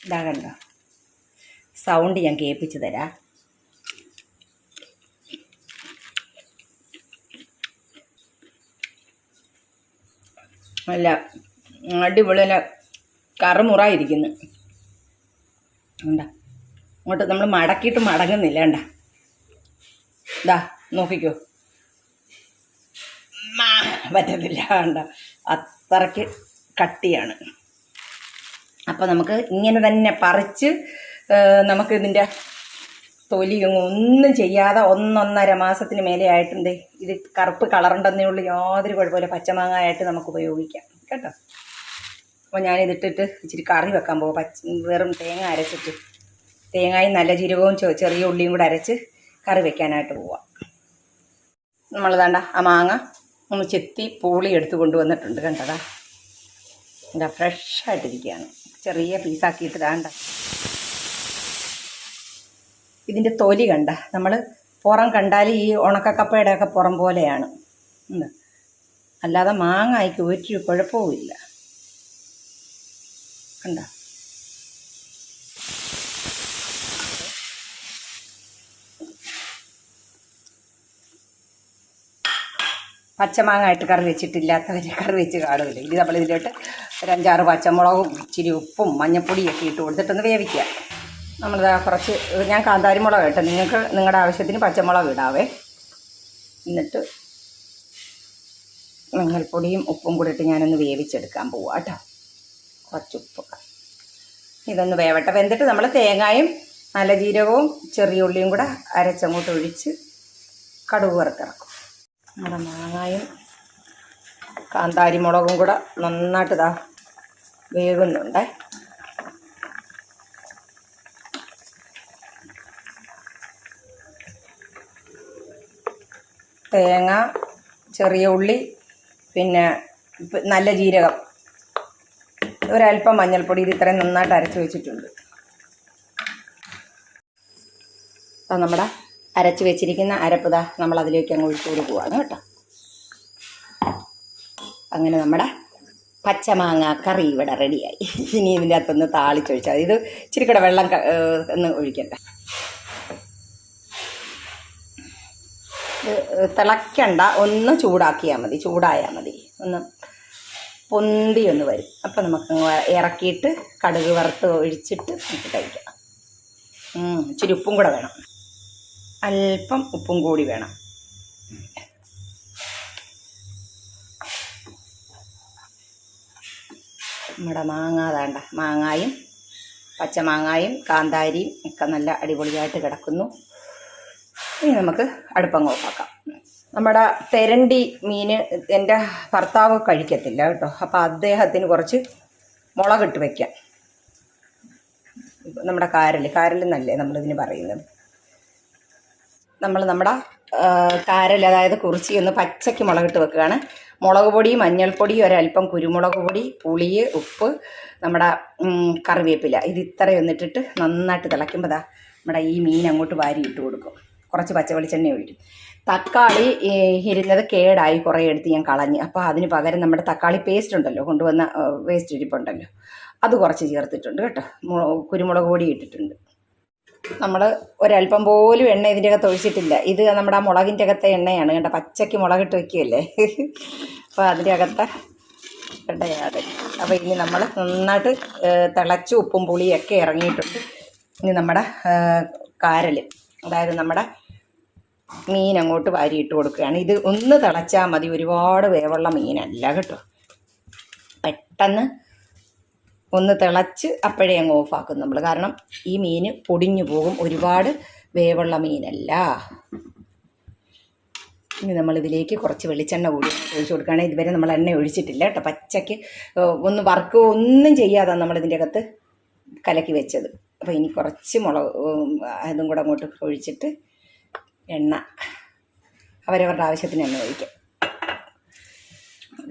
ഇതാ കണ്ട. സൗണ്ട് ഞാൻ കേൾപ്പിച്ചു തരാം. നല്ല അടിപൊളി കറുമുറായിരിക്കുന്നു കണ്ട. അങ്ങോട്ട് നമ്മൾ മടക്കിയിട്ട് മടങ്ങുന്നില്ല കണ്ട. ഇതാ നോക്കിക്കോ, പറ്റത്തില്ല കണ്ട, അത്രയ്ക്ക് കട്ടിയാണ്. അപ്പോൾ നമുക്ക് ഇങ്ങനെ തന്നെ പറിച്ച് നമുക്ക് ഇതിൻ്റെ തൊലിയൊന്നും ചെയ്യാതെ 1-1.5 മാസത്തിന് മേലെ ആയിട്ടുണ്ട്. ഇത് കറുപ്പ് കളറുണ്ടെന്നേ ഉള്ളൂ, യാതൊരു കുഴപ്പമില്ല. പച്ചമാങ്ങ ആയിട്ട് നമുക്ക് ഉപയോഗിക്കാം കേട്ടോ. അപ്പോൾ ഞാനിതിട്ടിട്ട് ഇച്ചിരി കറി വെക്കാൻ പോകും. വെറും തേങ്ങ അരച്ചിട്ട്, തേങ്ങയും നല്ല ജീരകവും ചെറിയ ഉള്ളിയും കൂടെ അരച്ച് കറി വെക്കാനായിട്ട് പോവാം. നമ്മൾ വേണ്ട ആ മാങ്ങ ഒന്ന് ചെത്തി പൂളി എടുത്ത് കൊണ്ടുവന്നിട്ടുണ്ട് കണ്ടതാ. എന്താ ഫ്രഷായിട്ടിരിക്കുകയാണ്. ചെറിയ പീസാക്കിയിട്ട് വേണ്ട. ഇതിൻ്റെ തൊലി കണ്ട, നമ്മൾ പുറം കണ്ടാൽ ഈ ഉണക്കക്കപ്പയുടെ ഒക്കെ പുറം പോലെയാണ്. അല്ലാതെ മാങ്ങയ്ക്ക് ഒരു കുഴപ്പവുമില്ല കണ്ട. പച്ചമാങ്ങ ആയിട്ട് കറി വെച്ചിട്ടില്ലാത്തവർ കറി വെച്ച് കാണുമല്ലോ. ഇത് നമ്മളിതിലോട്ട് ഒരു 5-6 പച്ചമുളകും ഇച്ചിരി ഉപ്പും മഞ്ഞൾപ്പൊടിയൊക്കെ ഇട്ട് കൊടുത്തിട്ടൊന്ന് വേവിക്കുക. നമ്മളിതാ കുറച്ച്, ഞാൻ കാന്താരിമുളക് കേട്ടോ, നിങ്ങൾക്ക് നിങ്ങളുടെ ആവശ്യത്തിന് പച്ചമുളക് ഇടാവേ. എന്നിട്ട് മഞ്ഞൾപ്പൊടിയും ഉപ്പും കൂടി ഇട്ട് ഞാനൊന്ന് വേവിച്ചെടുക്കാൻ പോവാം കേട്ടോ. കുറച്ച് ഉപ്പൊക്കെ ഇതൊന്ന് വേവട്ടെ. വെന്തിട്ട് നമ്മൾ തേങ്ങയും നല്ല ജീരകവും ചെറിയ ഉള്ളിയും കൂടെ അരച്ചങ്ങോട്ട് ഒഴിച്ച് കടുക് വറുത്തിറക്കും. നമ്മുടെ മാങ്ങായും കാന്താരിമുളകും കൂടെ നന്നായിട്ട് ഇതാ വേകുന്നുണ്ടേ. തേങ്ങ, ചെറിയ ഉള്ളി, പിന്നെ നല്ല ജീരകം, ഒരല്പം മഞ്ഞൾപ്പൊടി, ഇത് ഇത്രയും നന്നായിട്ട് അരച്ച് വെച്ചിട്ടുണ്ട്. നമ്മുടെ അരച്ച് വെച്ചിരിക്കുന്ന അരപ്പ് നമ്മളതിലേക്ക് അങ്ങ് ഒഴിച്ചു കൊടുക്കുകയാണ് കേട്ടോ. അങ്ങനെ നമ്മുടെ പച്ചമാങ്ങ കറി ഇവിടെ റെഡിയായി. ഇനി ഇതിൻ്റെ അകത്തൊന്ന് താളിച്ചൊഴിച്ചാൽ ഇത് ഇച്ചിരി കൂടെ വെള്ളം ഒന്ന് ഒഴിക്കട്ടെ. തിളയ്ക്കണ്ട, ഒന്ന് ചൂടാക്കിയാൽ മതി, ചൂടായാൽ മതി, ഒന്ന് പൊന്തി ഒന്ന് വരും. അപ്പം നമുക്ക് ഇറക്കിയിട്ട് കടുക് വറുത്ത് ഒഴിച്ചിട്ട് നമുക്ക് കഴിക്കാം. ഇച്ചിരി ഉപ്പും കൂടെ വേണം, അല്പം ഉപ്പും കൂടി വേണം. നമ്മുടെ മാങ്ങ വേണ്ട, മാങ്ങായും പച്ചമാങ്ങായും കാന്താരിയും ഒക്കെ നല്ല അടിപൊളിയായിട്ട് കിടക്കുന്നു. ഇനി നമുക്ക് അടുപ്പങ്ങ് ഓഫാക്കാം. നമ്മുടെ തെരണ്ടി മീൻ എൻ്റെ ഭർത്താവ് കഴിക്കത്തില്ല കേട്ടോ. അപ്പോൾ അദ്ദേഹത്തിന് കുറച്ച് മുളകിട്ട് വയ്ക്കാം. നമ്മുടെ കാരലെന്നല്ലേ നമ്മളിതിന് പറയുന്നത്. നമ്മുടെ കാരൽ, അതായത് കുറിച്ചി ഒന്ന് പച്ചയ്ക്ക് മുളകിട്ട് വെക്കുകയാണ്. മുളക് പൊടി, മഞ്ഞൾപ്പൊടി, ഒരല്പം കുരുമുളക് പൊടി, പുളി, ഉപ്പ്, നമ്മുടെ കറിവേപ്പില, ഇത് ഇത്രയൊന്നിട്ടിട്ട് നന്നായിട്ട് തിളയ്ക്കുമ്പോൾ നമ്മുടെ ഈ മീൻ അങ്ങോട്ട് വാരി ഇട്ട് കൊടുക്കും. കുറച്ച് പച്ച വെളിച്ചെണ്ണ ഒഴിക്കും. തക്കാളി ഇരുന്നത് കേടായി കുറേ എടുത്ത് ഞാൻ കളഞ്ഞ്. അപ്പോൾ അതിന് പകരം നമ്മുടെ തക്കാളി പേസ്റ്റ് ഉണ്ടല്ലോ, കൊണ്ടുവന്ന വേസ്റ്റ് ഇരിപ്പുണ്ടല്ലോ, അത് കുറച്ച് ചേർത്തിട്ടുണ്ട് കേട്ടോ. കുരുമുളക് പൊടി ഇട്ടിട്ടുണ്ട്. നമ്മൾ ഒരല്പം പോലും എണ്ണ ഇതിൻ്റെ അകത്ത് ഒഴിച്ചിട്ടില്ല. ഇത് നമ്മുടെ ആ മുളകിൻ്റെ അകത്തെ എണ്ണയാണ് കേട്ടോ. പച്ചയ്ക്ക് മുളകിട്ട് വയ്ക്കുകയല്ലേ, അപ്പോൾ അതിൻ്റെ അകത്തെ എണ്ണയാണ്. അപ്പോൾ ഇനി നമ്മൾ നന്നായിട്ട് തിളച്ച് ഉപ്പും പുളിയൊക്കെ ഇറങ്ങിയിട്ടുണ്ട്. ഇനി നമ്മുടെ കാരൽ, അതായത് നമ്മുടെ മീൻ അങ്ങോട്ട് വാരിയിട്ട് കൊടുക്കുകയാണ്. ഇത് ഒന്ന് തിളച്ചാൽ മതി, ഒരുപാട് വേവുള്ള മീനല്ല കേട്ടോ. പെട്ടെന്ന് ഒന്ന് തിളച്ച് അപ്പോഴേ അങ്ങ് ഓഫാക്കും നമ്മൾ, കാരണം ഈ മീൻ പൊടിഞ്ഞു പോകും, ഒരുപാട് വേവുള്ള മീനല്ല. ഇനി നമ്മളിതിലേക്ക് കുറച്ച് വെളിച്ചെണ്ണ കൂടി ഒഴിച്ച് കൊടുക്കുകയാണെങ്കിൽ, ഇതുവരെ നമ്മൾ എണ്ണ ഒഴിച്ചിട്ടില്ല കേട്ടോ. പച്ചയ്ക്ക് ഒന്ന് വറുക്കുകയോ ഒന്നും ചെയ്യാതെ നമ്മളിതിൻ്റെ അകത്ത് കലക്കി വെച്ചത്. അപ്പോൾ ഇനി കുറച്ച് അതും കൂടെ അങ്ങോട്ട് ഒഴിച്ചിട്ട് എണ്ണ അവരവരുടെ ആവശ്യത്തിന് എണ്ണ ഒഴിക്കാം.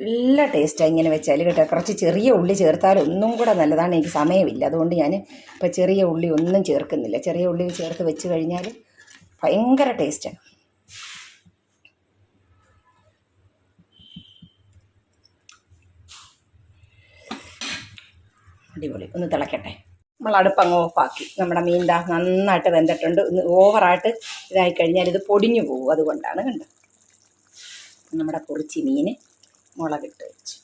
നല്ല ടേസ്റ്റാണ് ഇങ്ങനെ വെച്ചാൽ കേട്ടോ. കുറച്ച് ചെറിയ ഉള്ളി ചേർത്താൽ ഒന്നും കൂടെ നല്ലതാണ്. എനിക്ക് സമയമില്ല, അതുകൊണ്ട് ഞാൻ ഇപ്പോൾ ചെറിയ ഉള്ളി ഒന്നും ചേർക്കുന്നില്ല. ചെറിയ ഉള്ളി ചേർത്ത് വെച്ച് കഴിഞ്ഞാൽ ഭയങ്കര ടേസ്റ്റാണ്. അടിപൊളി. ഒന്ന് തിളക്കട്ടെ. നമ്മൾ അടുപ്പങ്ങ് ഓഫാക്കി. നമ്മുടെ മീൻ നന്നായിട്ട് വെന്തിട്ടുണ്ട്. ഒന്ന് ഓവറായിട്ട് ഇതായി കഴിഞ്ഞാൽ ഇത് പൊടിഞ്ഞു പോകും, അതുകൊണ്ടാണ് കണ്ടത്. നമ്മുടെ കുറിച്ചി മീൻ മുളകിട്ട് വെച്ചു.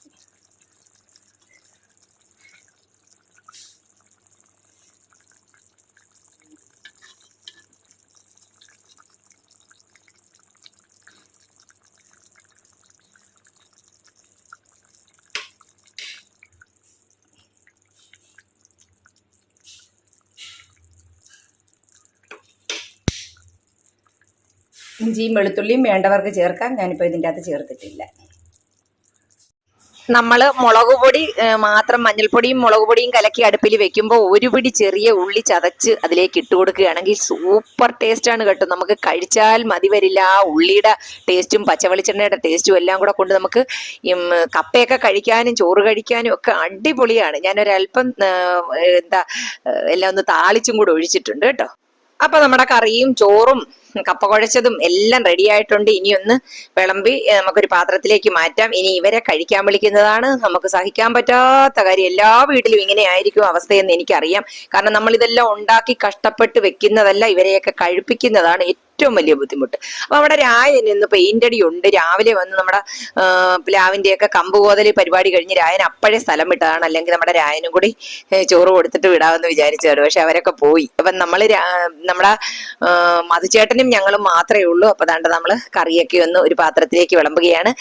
ഇഞ്ചിയും വെളുത്തുള്ളിയും വേണ്ടവർക്ക് ചേർക്കാം. ഞാനിപ്പോൾ ഇതിൻ്റെ അകത്ത് ചേർത്തിട്ടില്ല. നമ്മൾ മുളക് പൊടി മാത്രം, മഞ്ഞൾപ്പൊടിയും മുളക് പൊടിയും കലക്കി അടുപ്പിൽ വെക്കുമ്പോൾ ഒരു പിടി ചെറിയ ഉള്ളി ചതച്ച് അതിലേക്ക് ഇട്ട് കൊടുക്കുകയാണെങ്കിൽ സൂപ്പർ ടേസ്റ്റാണ് കേട്ടോ. നമുക്ക് കഴിച്ചാൽ മതി വരില്ല. ആ ഉള്ളിയുടെ ടേസ്റ്റും പച്ചവെളിച്ചെണ്ണയുടെ ടേസ്റ്റും എല്ലാം കൂടെ കൊണ്ട് നമുക്ക് കപ്പയൊക്കെ കഴിക്കാനും ചോറ് കഴിക്കാനും ഒക്കെ അടിപൊളിയാണ്. ഞാനൊരല്പം എല്ലാം ഒന്ന് താളിച്ചും കൂടെ ഒഴിച്ചിട്ടുണ്ട് കേട്ടോ. അപ്പം നമ്മുടെ കറിയും ചോറും കപ്പ കുഴച്ചതും എല്ലാം റെഡി ആയിട്ടുണ്ട്. ഇനിയൊന്ന് വിളമ്പി നമുക്കൊരു പാത്രത്തിലേക്ക് മാറ്റാം. ഇനി ഇവരെ കഴിക്കാൻ വിളിക്കുന്നതാണ് നമുക്ക് സഹിക്കാൻ പറ്റാത്ത കാര്യം. എല്ലാ വീട്ടിലും ഇങ്ങനെ ആയിരിക്കും അവസ്ഥയെന്ന് എനിക്കറിയാം. കാരണം നമ്മളിതെല്ലാം ഉണ്ടാക്കി കഷ്ടപ്പെട്ട് വെക്കുന്നതല്ല, ഇവരെയൊക്കെ കഴിപ്പിക്കുന്നതാണ് ഏറ്റവും വലിയ ബുദ്ധിമുട്ട്. അപ്പൊ നമ്മുടെ രായൻ ഇന്ന് പെയിന്റടി ഉണ്ട്. രാവിലെ വന്ന് നമ്മുടെ പ്ലാവിന്റെ ഒക്കെ കമ്പ് കോതല് പരിപാടി കഴിഞ്ഞ് രായൻ അപ്പോഴേ സ്ഥലം വിട്ടതാണ്. അല്ലെങ്കിൽ നമ്മുടെ രായനും കൂടി ചോറ് കൊടുത്തിട്ട് വിടാമെന്ന് വിചാരിച്ചതാണ്. പക്ഷെ അവരൊക്കെ പോയി. അപ്പൊ നമ്മുടെ മധുചേട്ടനും ഞങ്ങളും മാത്രമേ ഉള്ളൂ. അപ്പൊ ദാണ്ട് നമ്മള് കറിയൊക്കെ ഒന്ന് ഒരു പാത്രത്തിലേക്ക് വിളമ്പുകയാണ്.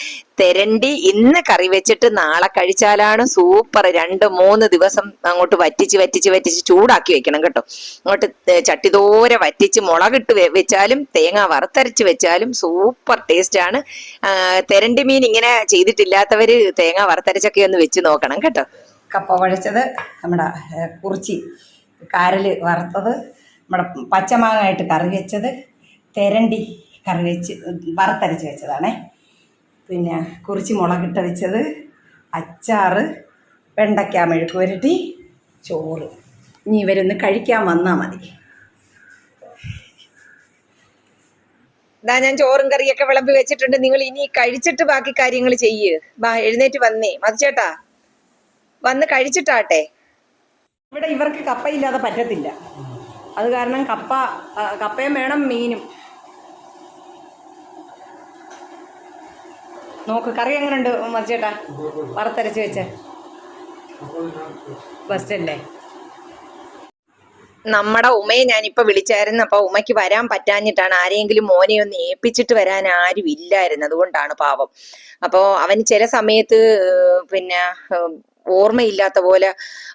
തെരണ്ടി ഇന്ന് കറി വെച്ചിട്ട് നാളെ കഴിച്ചാലാണ് സൂപ്പർ. 2-3 ദിവസം അങ്ങോട്ട് വറ്റിച്ച് ചൂടാക്കി വെക്കണം കേട്ടോ. അങ്ങോട്ട് ചട്ടിതോരെ വറ്റിച്ച് മുളകിട്ട് വെച്ചാലും തേങ്ങ വറുത്തരച്ച് വെച്ചാലും സൂപ്പർ ടേസ്റ്റ് ആണ്. തെരണ്ടി മീൻ ഇങ്ങനെ ചെയ്തിട്ടില്ലാത്തവര് തേങ്ങ വറുത്തരച്ചൊക്കെ ഒന്ന് വെച്ച് നോക്കണം കേട്ടോ. കപ്പ കുഴച്ചത്, നമ്മുടെ കുറിച്ചി കാരൽ വറുത്തത്, നമ്മുടെ പച്ചമാങ്ങായിട്ട് കറി വെച്ചത്, തെരണ്ടി കറി വെച്ച് വറുത്തരച്ച് വെച്ചതാണേ, പിന്നെ കുറിച്ചി മുളകിട്ട് വെച്ചത്, അച്ചാറ്, വെണ്ടയ്ക്ക മെഴുക്ക് പുരട്ടി, ചോറ്. ഇനി ഇവരൊന്ന് കഴിക്കാൻ വന്നാൽ മതി. ഇതാ ഞാൻ ചോറും കറിയൊക്കെ വിളമ്പി വെച്ചിട്ടുണ്ട്. നിങ്ങൾ ഇനി കഴിച്ചിട്ട് ബാക്കി കാര്യങ്ങൾ ചെയ്യ്. ബാ എഴുന്നേറ്റ് വന്നേ മതിച്ചേട്ടാ, വന്ന് കഴിച്ചിട്ടാട്ടെ. ഇവിടെ ഇവർക്ക് കപ്പയില്ലാതെ പറ്റത്തില്ല. അത് കാരണം കപ്പയും വേണം, മീനും. നോക്ക് കറി എങ്ങനെയുണ്ട് മതിച്ചേട്ടാ, വറുത്തരച്ച് വെച്ച ബെസ്റ്റല്ലേ. നമ്മുടെ ഉമ്മയെ ഞാനിപ്പോൾ വിളിച്ചായിരുന്നു. അപ്പോൾ ഉമ്മയ്ക്ക് വരാൻ പറ്റാഞ്ഞിട്ടാണ്. ആരെങ്കിലും മോനെ ഒന്ന് ഏൽപ്പിച്ചിട്ട് വരാൻ ആരും ഇല്ലായിരുന്നു, അതുകൊണ്ടാണ് പാവം. അപ്പോൾ അവന് ചില സമയത്ത് പിന്നെ ഓർമ്മയില്ലാത്ത പോലെ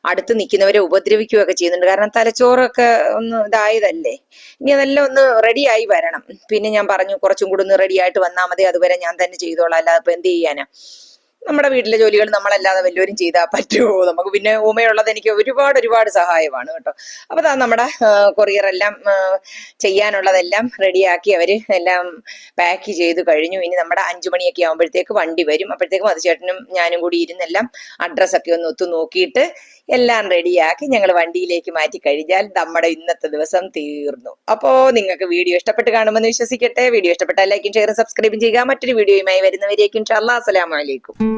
അടുത്ത് നിൽക്കുന്നവരെ ഉപദ്രവിക്കുകയൊക്കെ ചെയ്യുന്നുണ്ട്. കാരണം തലച്ചോറൊക്കെ ഒന്ന് ഇതായതല്ലേ. ഇനി അതെല്ലാം ഒന്ന് റെഡിയായി വരണം. പിന്നെ ഞാൻ പറഞ്ഞു കുറച്ചും കൂടി ഒന്ന് റെഡിയായിട്ട് വന്നാൽ മതി, അതുവരെ ഞാൻ തന്നെ ചെയ്തോളാം, അല്ലാതെ ഇപ്പം എന്ത് ചെയ്യാനാ. നമ്മുടെ വീട്ടിലെ ജോലികൾ നമ്മളല്ലാതെ വല്ലവരും ചെയ്താൽ പറ്റുമോ നമുക്ക്? പിന്നെ ഉമയുള്ളത് എനിക്ക് ഒരുപാട് സഹായമാണ് കേട്ടോ. അപ്പോൾ നമ്മുടെ കൊറിയർ എല്ലാം ചെയ്യാനുള്ളതെല്ലാം റെഡിയാക്കി അവർ എല്ലാം പാക്ക് ചെയ്ത് കഴിഞ്ഞു. ഇനി നമ്മുടെ 5 മണിയൊക്കെ ആകുമ്പോഴത്തേക്ക് വണ്ടി വരും. അപ്പോഴത്തേക്കും മതിച്ചേട്ടനും ഞാനും കൂടി ഇരുന്നെല്ലാം അഡ്രസ്സൊക്കെ ഒന്ന് ഒത്തു നോക്കിയിട്ട് എല്ലാം റെഡിയാക്കി ഞങ്ങൾ വണ്ടിയിലേക്ക് മാറ്റി കഴിഞ്ഞാൽ നമ്മുടെ ഇന്നത്തെ ദിവസം തീർന്നു. അപ്പോൾ നിങ്ങൾക്ക് വീഡിയോ ഇഷ്ടപ്പെട്ട് കാണുമെന്ന് വിശ്വസിക്കട്ടെ. വീഡിയോ ഇഷ്ടപ്പെട്ടാൽ ലൈക്കും ഷെയറും സബ്സ്ക്രൈബും ചെയ്യുക. മറ്റൊരു വീഡിയോയുമായി വരുന്നവരേക്കും ഇൻഷാ അല്ലാഹ് അസ്സലാമു അലൈക്കും.